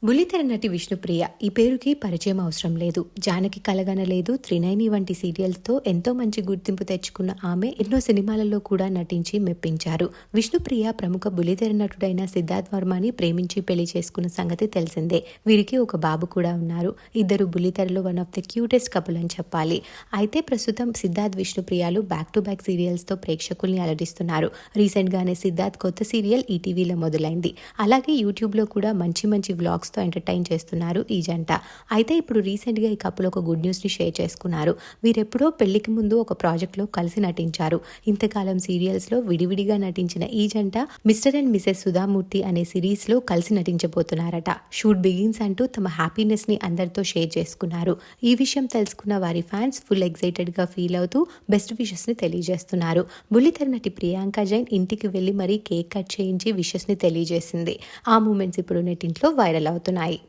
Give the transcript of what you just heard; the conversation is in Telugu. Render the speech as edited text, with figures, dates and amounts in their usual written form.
బుల్లితెర నటి విష్ణుప్రియ ఈ పేరుకి పరిచయం అవసరం లేదు. జానకి కలగనలేదు, త్రినయని వంటి సీరియల్స్తో ఎంతో మంచి గుర్తింపు తెచ్చుకున్న ఆమె ఎన్నో సినిమాలలో కూడా నటించి మెప్పించారు. విష్ణుప్రియ ప్రముఖ బుల్లితెర నటుడైన సిద్ధార్థ్ వర్మని ప్రేమించి పెళ్లి చేసుకున్న సంగతి తెలిసిందే. వీరికి ఒక బాబు కూడా ఉన్నారు. ఇద్దరు బుల్లితెరలో one of the cutest couple అని చెప్పాలి. అయితే ప్రస్తుతం సిద్ధార్థ్ విష్ణుప్రియాలు బ్యాక్ టు బ్యాక్ సీరియల్స్తో ప్రేక్షకుల్ని అలరిస్తున్నారు. రీసెంట్గానే సిద్ధార్థ్ కొత్త సీరియల్ ఈటీవీలో మొదలైంది. అలాగే యూట్యూబ్లో కూడా మంచి మంచి వ్లాగ్స్ ఎంటర్టైన్ చేస్తున్నారు ఈ జంట. అయితే ఇప్పుడు రీసెంట్గా ఈ కపుల్ ఒక గుడ్ న్యూస్ని షేర్ చేసుకున్నారు. వీరెప్పుడో పెళ్లికి ముందు ఒక ప్రాజెక్ట్లో కలిసి నటించారు. ఇంతకాలం సీరియల్స్లో విడివిడిగా నటించిన ఈ జంట మిస్టర్ అండ్ మిసెస్ సుధామూర్తి అనే సిరీస్లో కలిసి నటించబోతున్నారట. షూట్ బిగిన్స్ అంటూ తమ హ్యాపీనెస్ని అందరితో షేర్ చేసుకున్నారు. ఈ విషయం తెలుసుకున్న వారి ఫ్యాన్స్ ఫుల్ ఎక్సైటెడ్గా ఫీల్ అవుతూ బెస్ట్ విషెస్ని తెలియజేస్తున్నారు. బుల్లితెర నటి ప్రియాంక జైన్ ఇంటికి వెళ్లి మరీ కేక్ కట్ చేయించి విషెస్ని తెలియజేసింది. ఆ మూమెంట్స్ ఇప్పుడు నెట్టింట్లో వైరల్ అవుతున్నాయి.